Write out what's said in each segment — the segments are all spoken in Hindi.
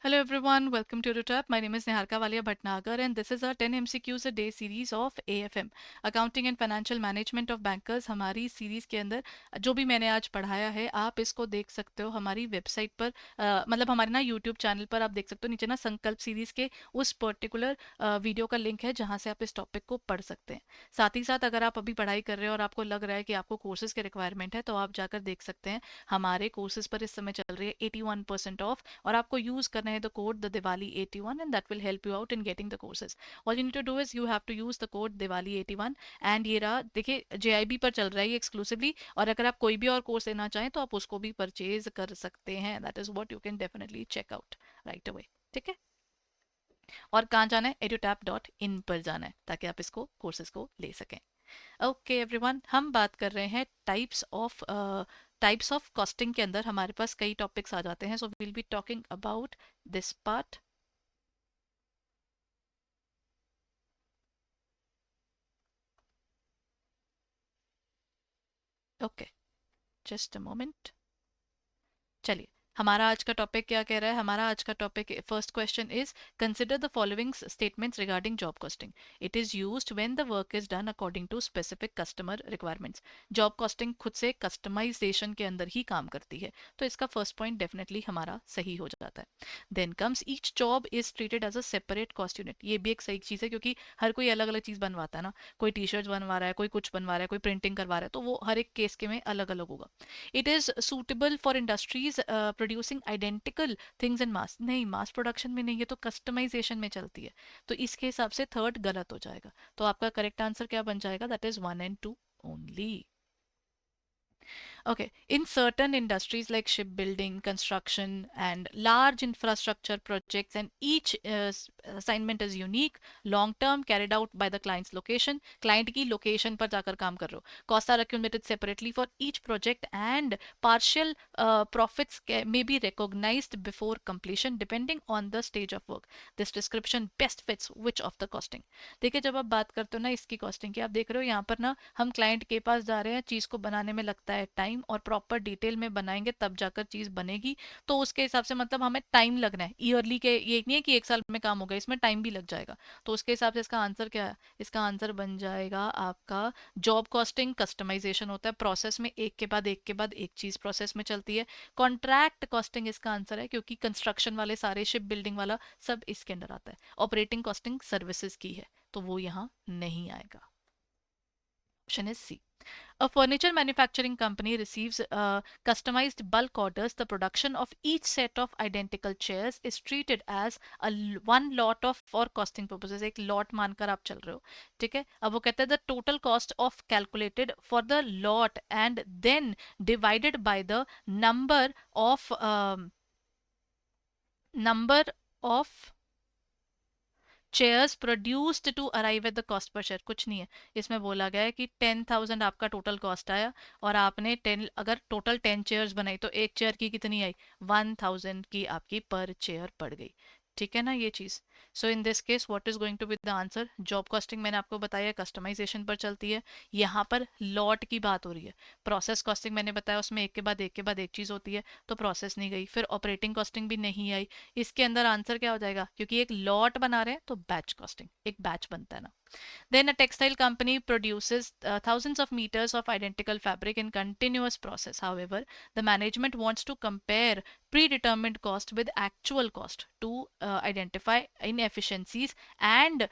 Hello everyone, welcome to RUTAP. My name is Niharika Walia Bhatnagar and this is our 10 MCQs a day series of AFM, Accounting and Financial Management of Bankers. हमारी सीरीज के अंदर जो भी मैंने आज पढ़ाया है आप इसको देख सकते हो हमारी वेबसाइट पर, मतलब हमारे ना यूट्यूब चैनल पर आप देख सकते हो। नीचे ना संकल्प सीरीज के उस पर्टिकुलर वीडियो का लिंक है जहाँ से आप इस टॉपिक को पढ़ सकते हैं। साथ ही साथ अगर आप अभी पढ़ाई कर रहे हो और आपको लग रहा है कि आपको कोर्सेज के रिक्वायरमेंट है तो आप जाकर देख सकते हैं हमारे कोर्सेज पर इस समय चल रही है 81% ऑफ, और आपको यूज करना है the code the Diwali 81 and that will help you out in getting the courses. All you need to do is you have to use the code Diwali 81 and ये रहा। देखिए जेआईबी पर चल रहा है ये एक्सक्लूसिवली, और अगर आप कोई भी और कोर्स लेना चाहें तो आप उसको भी परचेज कर सकते हैं। That is what you can definitely check out right away. ठीक है, और कहाँ जाना है, edutap.in पर जाना है ताकि आप इसको कोर्सेज को ले सकें। ओके एवरीवन, हम बात कर रहे हैं टाइप्स ऑफ कॉस्टिंग के अंदर हमारे पास कई टॉपिक्स आ जाते हैं, so we'll be talking about this part. Okay, just a moment. चलिए, हमारा आज का टॉपिक क्या कह रहा है। हमारा आज का topic first question is consider the following statements regarding job costing. It is used when the work is done according to specific customer requirements. Job costing खुद से कस्टमाइजेशन के अंदर ही काम करती है, तो इसका फर्स्ट पॉइंट डेफिनेटली हमारा सही हो जाता है। Then comes each job is treated as a separate cost unit. ये भी एक सही चीज़ है क्योंकि हर कोई अलग अलग चीज़ बनवाता है ना, कोई टी शर्ट बनवा रहा है, कोई कुछ बनवा रहा है, कोई प्रिंटिंग करवा रहा है, तो वो हर एक केस के में अलग अलग होगा। It is suitable for industries producing identical things in mass. नहीं, मास प्रोडक्शन में नहीं, ये तो कस्टमाइजेशन में चलती है, तो इसके हिसाब से थर्ड गलत हो जाएगा। तो आपका करेक्ट आंसर क्या बन जाएगा, that is 1 and 2 only. Okay, in certain industries like shipbuilding, construction, and large infrastructure projects, and each assignment is unique, long term, carried out by the client's location. Client की location पर जाकर काम कर रहे हो. Costs are accumulated separately for each project, and partial profits may be recognized before completion depending on the stage of work. This description best fits which of the costing? देखिए, जब आप बात करते हो ना इसकी कॉस्टिंग की, आप देख रहे हो यहाँ पर ना हम क्लाइंट के पास जा रहे हैं, चीज़ को बनाने में लगता है टाइम, और प्रॉपर डिटेल में बनाएंगे तब जाकर चीज़ बनेगी, तो उसके हिसाब से मतलब हमें टाइम लगना है। ईयरली के ये नहीं है कि एक साल में काम होगा, इसमें टाइम भी लग जाएगा। तो उसके हिसाब से इसका आंसर क्या है, इसका आंसर बन जाएगा आपका जॉब कॉस्टिंग कस्टमाइजेशन होता है, प्रोसेस में एक के बाद एक के बाद एक चीज़ प्रोसेस में चलती है। कॉन्ट्रैक्ट कॉस्टिंग इसका आंसर है क्योंकि कंस्ट्रक्शन वाले सारे, शिप बिल्डिंग वाला सब इसके अंदर आता है। ऑपरेटिंग कॉस्टिंग सर्विसेज की है, तो वो यहाँ नहीं आएगा। Option is C. A furniture manufacturing company receives customized bulk orders. The production of each set of identical chairs is treated as one lot of for costing purposes. एक lot मानकर आप चल रहे हो, ठीक है। अब वो कहते हैं the total cost of calculated for the lot and then divided by the number of chairs produced to arrive at the cost per share. कुछ नहीं है, इसमें बोला गया है कि 10,000 आपका टोटल कॉस्ट आया, और आपने 10, अगर टोटल 10 चेयर्स बनाई तो एक चेयर की कितनी आई, 1,000 की आपकी पर चेयर पड़ गई। ठीक है ना ये चीज। So in this case what is going to be the answer, job costing मैंने आपको बताया कस्टमाइजेशन पर चलती है, यहाँ पर लॉट की बात हो रही है। प्रोसेस कॉस्टिंग मैंने बताया उसमें एक के बाद एक के बाद एक चीज होती है, तो प्रोसेस नहीं गई, फिर ऑपरेटिंग कॉस्टिंग भी नहीं आई। इसके अंदर आंसर क्या हो जाएगा, क्योंकि एक लॉट बना रहे हैं तो बैच कॉस्टिंग, एक बैच बनता है ना। Then a textile company produces thousands of meters of identical fabric in continuous process. However, the management wants to compare predetermined cost with actual cost to identify inefficiencies and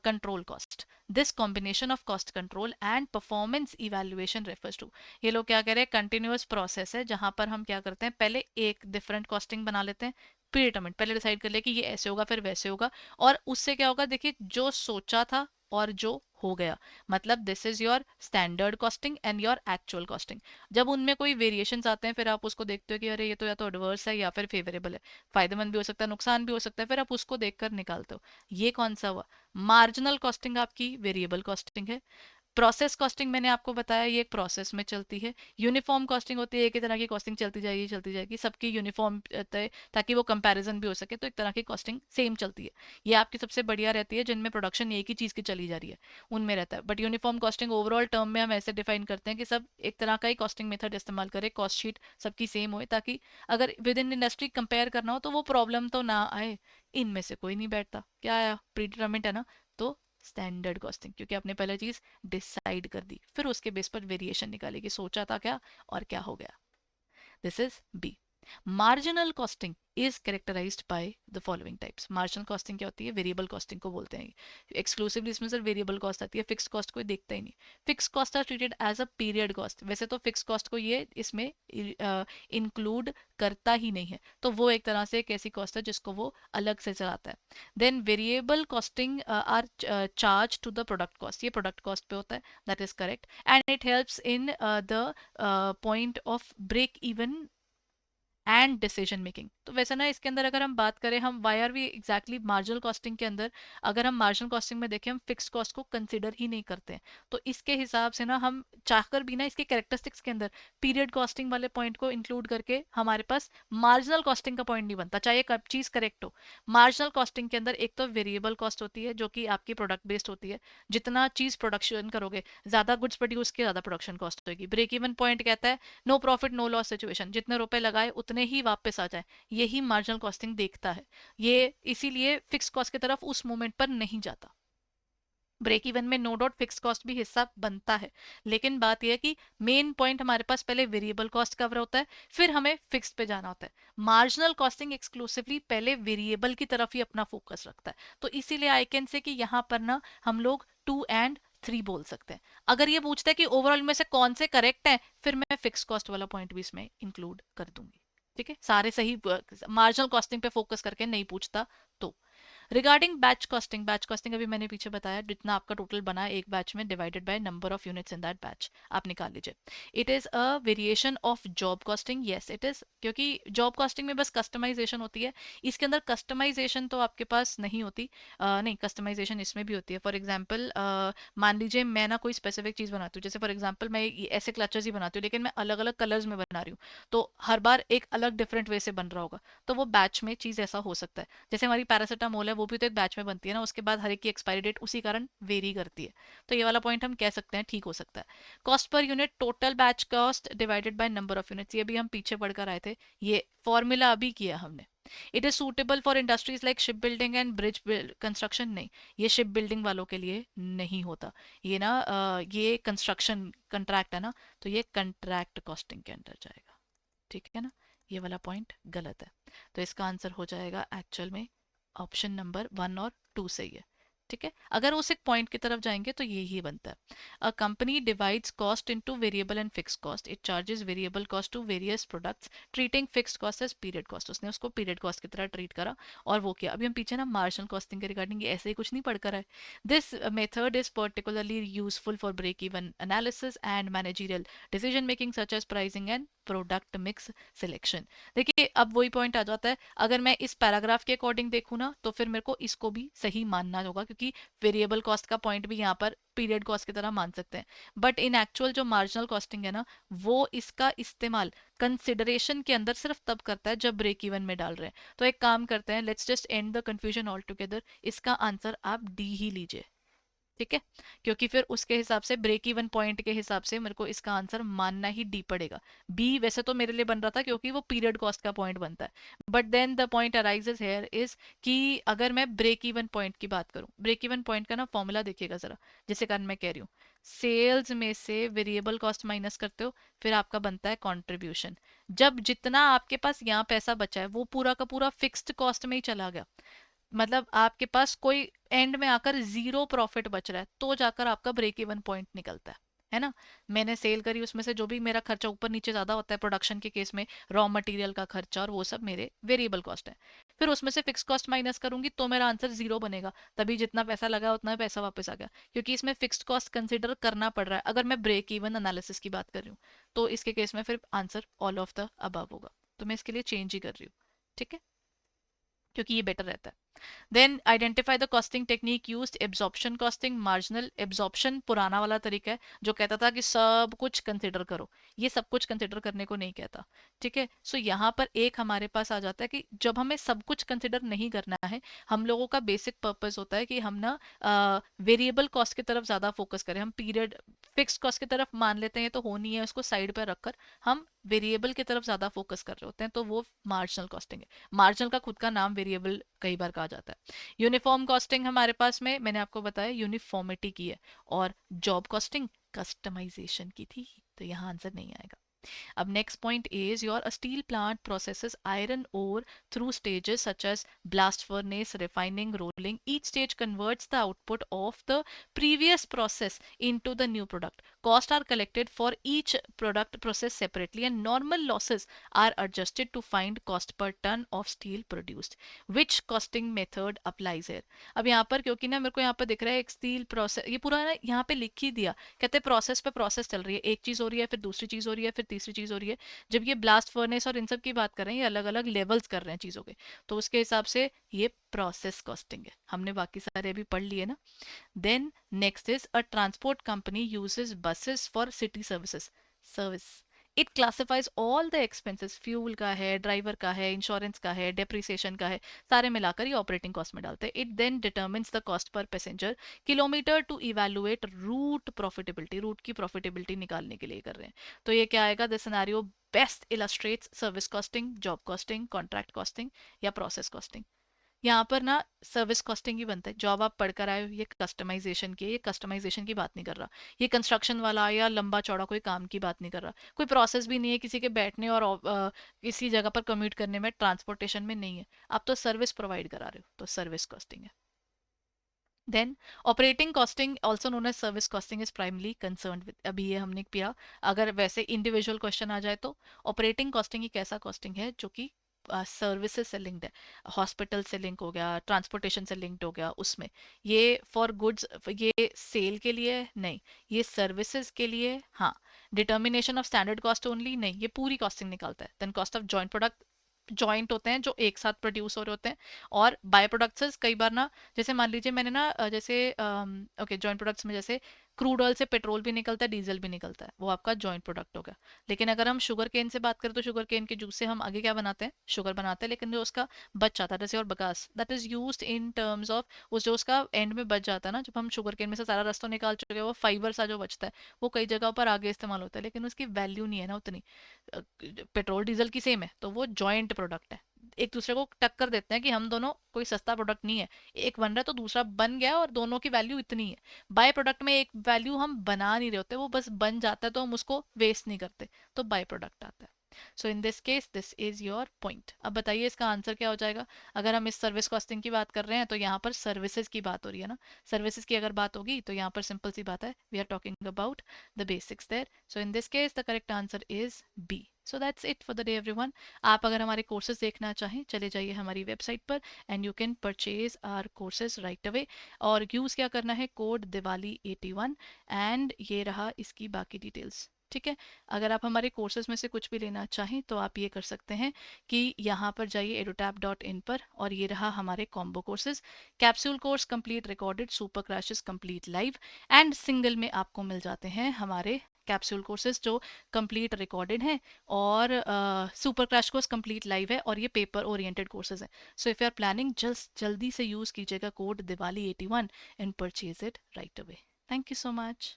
control cost. This combination of cost control and performance evaluation refers to, ये लोग क्या कह रहे हैं, कंटिन्यूअस प्रोसेस है जहां पर हम क्या करते हैं, पहले एक डिफरेंट कॉस्टिंग बना लेते हैं, प्रीडिटरमिनेड पहले डिसाइड कर ले कि ये ऐसे होगा फिर वैसे होगा, और उससे क्या होगा, देखिए जो सोचा था और जो हो गया, मतलब this is your standard costing and your actual costing. जब उनमें कोई वेरिएशंस आते हैं फिर आप उसको देखते हो कि अरे ये तो या तो एडवर्स है या फिर फेवरेबल है, फायदेमंद भी हो सकता है नुकसान भी हो सकता है, फिर आप उसको देखकर निकालते हो। ये कौन सा हुआ, मार्जिनल कॉस्टिंग आपकी वेरिएबल कॉस्टिंग है। प्रोसेस कॉस्टिंग मैंने आपको बताया ये एक प्रोसेस में चलती है। यूनिफॉर्म कॉस्टिंग होती है, एक ही तरह की कॉस्टिंग चलती जाएगी सबकी यूनिफॉर्म, ताकि वो कंपैरिजन भी हो सके, तो एक तरह की कॉस्टिंग सेम चलती है। ये आपकी सबसे बढ़िया रहती है जिनमें प्रोडक्शन एक ही चीज़ की चली जा रही है, उनमें रहता है। But uniform costing overall term में हम ऐसे डिफाइन करते हैं कि सब एक तरह का ही कॉस्टिंग मेथड इस्तेमाल करें, कॉस्ट शीट सबकी सेम हो, ताकि अगर विद इन इंडस्ट्री कंपेयर करना हो तो वो प्रॉब्लम तो ना आए। इनमें से कोई नहीं बैठता, क्या आया, प्रीडिटरमिनेंट है ना, तो स्टैंडर्ड कॉस्टिंग, क्योंकि आपने पहले चीज डिसाइड कर दी, फिर उसके बेस पर वेरिएशन निकाले कि सोचा था क्या और क्या हो गया। This is B. Marginal costing is characterised by the following types. Marginal costing क्या होती है, वेरिएबल कॉस्टिंग को बोलते हैं। एक्सक्लूसिवली इसमें सर वेरिएबल कॉस्ट आती है, फिक्स कॉस्ट कोई देखता ही नहीं। Fix cost are treated as a period cost, वैसे तो फिक्स कॉस्ट को ये इसमें इंक्लूड करता ही नहीं है, तो वो एक तरह से एक ऐसी कॉस्ट है जिसको वो अलग से चलाता है। Then variable costing are charge to the product cost, ये प्रोडक्ट कॉस्ट पे होता है, that is correct, and it helps in the point of break even and decision making. तो वैसे ना इसके अंदर अगर हम बात करें, हम why are we exactly marginal costing के अंदर, अगर हम मार्जिनल कॉस्टिंग में देखें हम फिक्स कॉस्ट को कंसिडर ही नहीं करते हैं, तो इसके हिसाब से ना हम चाहकर भी ना इसके कैरेक्टरिस्टिक्स के अंदर पीरियड कॉस्टिंग वाले पॉइंट को इंक्लूड करके हमारे पास मार्जिनल कॉस्टिंग का पॉइंट नहीं बनता, चाहे एक चीज करेक्ट हो। मार्जिनल कॉस्टिंग के अंदर एक तो वेरिएबल कॉस्ट होती है जो कि आपकी प्रोडक्ट बेस्ड होती है, जितना चीज प्रोडक्शन करोगे, ज्यादा गुड्स प्रोड्यूस की ज्यादा प्रोडक्शन कॉस्ट होगी। ब्रेक इवन पॉइंट कहता है no profit no loss situation, जितने रुपए लगाए उतने ही वापस आ जाए, यही मार्जिनल कॉस्टिंग देखता है। ये इसीलिए फिक्स कॉस्ट की तरफ उस मोमेंट पर नहीं जाता। ब्रेक इवन में नो डाउट फिक्स कॉस्ट भी हिस्सा बनता है, लेकिन बात यह है कि मेन पॉइंट हमारे पास पहले वेरिएबल कॉस्ट कवर होता है, फिर हमें फिक्स पे जाना होता है। मार्जिनल कॉस्टिंग एक्सक्लूसिवली पहले वेरिएबल की तरफ ही अपना फोकस रखता है, तो इसीलिए आई कैन से कि यहाँ पर ना हम लोग 2 and 3 बोल सकते हैं। अगर ये पूछता है कि ओवरऑल में से कौन से करेक्ट है, फिर मैं फिक्स कॉस्ट वाला पॉइंट भी इसमें इंक्लूड कर दूंगी। ठीक है, सारे सही, मार्जिनल कॉस्टिंग पे फोकस करके नहीं पूछता तो। रिगार्डिंग बैच कॉस्टिंग अभी मैंने पीछे बताया, जितना आपका टोटल बना है एक बैच में divided by number of units in that batch, आप निकाल लीजिए। It is a variation of job costing, yes it is, क्योंकि जॉब कॉस्टिंग में बस कस्टमाइजेशन होती है, इसके अंदर कस्टमाइजेशन तो आपके पास नहीं होती। नहीं, कस्टमाइजेशन इसमें भी होती है। फॉर एग्जाम्पल मान लीजिए मैं ना कोई स्पेसिफिक चीज बनाती हूँ, जैसे फॉर एग्जाम्पल मैं ऐसे क्लचर्स ही बनाती हूँ, लेकिन मैं अलग अलग कलर्स में बना रही हूँ, तो हर बार एक अलग डिफरेंट वे से बन रहा होगा, तो वो बैच में चीज ऐसा हो सकता है। जैसे हमारी पैरासिटामोल है, वो भी तो एक बैच में बनती है ना, उसके बाद हर एक की एक्सपायरी डेट उसी कारण वेरी करती है, तो ये वाला पॉइंट हम कह सकते हैं ठीक हो सकता है। Cost per unit total batch cost divided by number of units, ये भी हम पीछे पढ़कर आए थे, ये फॉर्मूला अभी किया हमने। It is suitable for industries like ship building and bridge construction, नहीं, ये शिप बिल्डिंग वालों के लिए नहीं होता। ये ना ये कंस्ट्रक्शन कंट्रैक्ट है ना, तो ये कंट्रैक्ट कॉस्टिंग के अंदर जाएगा। ठीक है ना, ये वाला पॉइंट गलत है, तो इसका आंसर हो जाएगा एक्चुअल में ऑप्शन नंबर 1 और 2 सही है। ठीक है, अगर उस एक पॉइंट की तरफ जाएंगे तो ये ही बनता है। A company divides cost into variable and fix cost, it charges variable cost to various products treating fix cost as period cost, उसने उसको पीरियड कॉस्ट की तरह ट्रीट करा और वो किया। अभी हम पीछे ना मार्जिनल कॉस्टिंग के रिगार्डिंग ऐसे ही कुछ नहीं पढ़कर आए। This method is particularly useful for break even analysis and managerial decision making such as pricing and product mix selection. देखिए अब वही पॉइंट आ जाता है, अगर मैं इस पैराग्राफ के अकॉर्डिंग देखूँ ना, तो फिर मेरे को इसको भी सही मानना होगा, क्योंकि वेरिएबल कॉस्ट का पॉइंट भी यहाँ पर पीरियड कॉस्ट की तरह मान सकते हैं। बट इन एक्चुअल जो मार्जिनल कॉस्टिंग है ना, वो इसका इस्तेमाल कंसिडरेशन के अंदर सिर्फ तब करता है जब ब्रेक इवन में डाल रहे हैं। तो एक काम करते हैं, let's just and the confusion all together, इसका आंसर आप डी ही लीजिए। ठीक है, क्योंकि फिर उसके हिसाब से ब्रेक इवन पॉइंट के हिसाब से मेरे को इसका आंसर मानना ही डी पड़ेगा। बी वैसे तो मेरे लिए बन रहा था क्योंकि वो पीरियड कॉस्ट का पॉइंट बनता है, but then the point arises here is कि अगर मैं ब्रेक इवन पॉइंट की बात करूं, ब्रेक इवन पॉइंट का ना फॉर्मूला देखिएगा जरा, जिसके कारण मैं कह रही हूँ, सेल्स में से वेरिएबल कॉस्ट माइनस करते हो, फिर आपका बनता है कंट्रीब्यूशन। जब जितना आपके पास यहाँ पैसा बचा है वो पूरा का पूरा फिक्स्ड कॉस्ट में ही चला गया, मतलब आपके पास कोई एंड में आकर जीरो प्रॉफिट बच रहा है, तो जाकर आपका ब्रेक इवन पॉइंट निकलता है ना। मैंने सेल करी, उसमें से जो भी मेरा खर्चा ऊपर नीचे ज्यादा होता है प्रोडक्शन के केस में, रॉ मटेरियल का खर्चा और वो सब मेरे वेरिएबल कॉस्ट है, फिर उसमें से फिक्स कॉस्ट माइनस करूंगी तो मेरा आंसर जीरो बनेगा, तभी जितना पैसा लगा उतना पैसा वापस आ गया, क्योंकि इसमें फिक्स्ड कॉस्ट कंसिडर करना पड़ रहा है अगर मैं ब्रेक इवन एनालिसिस की बात कर रही हूँ। तो इसके केस में फिर answer all of the above होगा, तो मैं इसके लिए चेंज ही कर रही हूँ। ठीक है, क्योंकि ये बेटर रहता है. Then identify the costing technique used. Absorption costing, marginal absorption पुराना वाला तरीका है जो कहता था कि सब कुछ कंसिडर करो. ये सब कुछ कंसिडर करने को नहीं कहता. ठीक है. सो यहाँ पर एक हमारे पास आ जाता है कि जब हमें सब कुछ कंसिडर नहीं करना है, हम लोगों का बेसिक पर्पस होता है कि हम ना वेरिएबल कॉस्ट की तरफ ज्यादा फोकस करें. हम पीरियड फिक्स कॉस्ट की तरफ मान लेते हैं तो होनी है, उसको साइड पर रखकर हम वेरिएबल की तरफ ज्यादा फोकस कर रहे होते हैं, तो वो मार्जिनल कॉस्टिंग है. मार्जिनल का खुद का नाम वेरिएबल कई बार कहा जाता है. यूनिफॉर्म कॉस्टिंग हमारे पास में मैंने आपको बताया यूनिफॉर्मिटी की है. और जॉब कॉस्टिंग कस्टमाइजेशन की थी, तो यहाँ आंसर नहीं आएगा. अब next point is your a steel plant processes iron ore through stages such as blast furnace, refining, rolling. Each stage converts the output of the previous process into the new product. Costs are collected for each product process separately and normal losses are adjusted to find cost per ton of steel produced. Which costing method applies here? अब यहाँ पर क्योंकि ना मेरे को यहाँ पर दिख रहा है एक स्टील प्रोसेस, ये पूरा ना यहाँ पे लिख ही दिया. कहते हैं प्रोसेस पे प्रोसेस चल रही है, एक चीज हो रही है फिर दूसरी चीज हो रही है फिर तीसरी चीज हो रही है. जब ये ब्लास्ट फर्नेस और इन सब की बात कर रहे हैं, ये अलग अलग लेवल्स कर रहे हैं चीजों के, तो उसके हिसाब से ये प्रोसेस कॉस्टिंग है. हमने बाकी सारे अभी पढ़ लिए ना. Then next is a transport company uses buses for city services. Service. It classifies all the expenses. Fuel का है, ड्राइवर का है, इंश्योरेंस का है, डेप्रिसिएशन का है, सारे मिलाकर ये ऑपरेटिंग कॉस्ट में डालते हैं. It then determines the cost per passenger kilometre to evaluate route profitability. Route की प्रॉफिटेबिलिटी निकालने के लिए कर रहे हैं. तो ये क्या आएगा? The scenario best illustrates service costing, job costing, contract costing या प्रोसेस कॉस्टिंग. यहाँ पर ना सर्विस कॉस्टिंग ही बनता है. जॉब आप पढ़कर आए हो, ये कस्टमाइजेशन की है, ये कस्टमाइजेशन की बात नहीं कर रहा. ये कंस्ट्रक्शन वाला या लंबा चौड़ा कोई काम की बात नहीं कर रहा. कोई प्रोसेस भी नहीं है किसी के बैठने और किसी जगह पर कम्यूट करने में, ट्रांसपोर्टेशन में नहीं है. आप तो सर्विस प्रोवाइड करा रहे हो, तो सर्विस कॉस्टिंग है. Then operating costing also known as service costing is primarily concern with. अभी ये हमने किया. अगर वैसे इंडिविजुअल क्वेश्चन आ जाए तो ऑपरेटिंग कॉस्टिंग एक ऐसा कॉस्टिंग है जो कि सर्विसेज से लिंक्ड है. हॉस्पिटल से लिंक हो गया, ट्रांसपोर्टेशन से लिंक्ड हो गया, उसमें ये फॉर गुड्स, ये सेल के लिए नहीं, ये सर्विसेज के लिए. हाँ. Determination of standard cost only नहीं, ये पूरी कॉस्टिंग निकालता है. Then cost of joint product, joint होते हैं जो एक साथ प्रोड्यूस हो रहे होते हैं. और बाय प्रोडक्ट्स कई बार ना, जैसे मान लीजिए मैंने ना जैसे ओके जॉइंट प्रोडक्ट्स में जैसे क्रूड ऑयल से पेट्रोल भी निकलता है, डीजल भी निकलता है, वो आपका जॉइंट प्रोडक्ट होगा. लेकिन अगर हम शुगर केन से बात करें तो शुगर केन के जूस से हम आगे क्या बनाते हैं? शुगर बनाते हैं. लेकिन जो उसका बच जाता है, जैसे और bagasse, that is used in terms of उस जो उसका एंड में बच जाता है ना, जब हम शुगर केन में से सारा रस तो निकाल चुके हैं, वो फाइबर सा जो बचता है वो कई जगह पर आगे इस्तेमाल होता है, लेकिन उसकी वैल्यू नहीं है ना उतनी. पेट्रोल डीजल की सेम है, तो वो जॉइंट प्रोडक्ट है. एक दूसरे को टक्कर देते हैं कि हम दोनों, कोई सस्ता प्रोडक्ट नहीं है. एक बन रहा है तो दूसरा बन गया और दोनों की वैल्यू इतनी है. बाय प्रोडक्ट में एक वैल्यू हम बना नहीं रहे होते, वो बस बन जाता है तो हम उसको वेस्ट नहीं करते, तो बाय प्रोडक्ट आता है. So in this case this is your point. अब बताइए इसका आंसर क्या हो जाएगा? अगर हम इस सर्विस कॉस्टिंग की बात कर रहे हैं तो यहाँ पर सर्विसेज की बात हो रही है ना. सर्विसेज की अगर बात होगी तो यहाँ पर सिंपल सी बात है, we are talking about the basics there. So in this case the correct answer is B. So that's it for the day everyone. आप अगर हमारे कोर्सेज देखना चाहें, चले जाइए हमारी वेबसाइट पर and you can purchase our courses right away. और यूज़ क्या करना है? कोड दिवाली 81. एंड ये रहा इसकी बाकी डिटेल्स. ठीक है. अगर आप हमारे कोर्सेज में से कुछ भी लेना चाहें तो आप ये कर सकते हैं कि यहाँ पर जाइए edutap.in पर, और ये रहा हमारे combo courses. Capsule course complete recorded, super crashes complete live, and single में आपको मिल जाते हैं हमारे कैप्सूल कोर्सेज जो कंप्लीट रिकॉर्डेड हैं, और super crash course complete live है, और ये पेपर ओरिएंटेड कोर्सेज हैं. So if you are planning, just जल्दी से यूज़ कीजिएगा code Diwali 81 and purchase it right away. Thank you so much.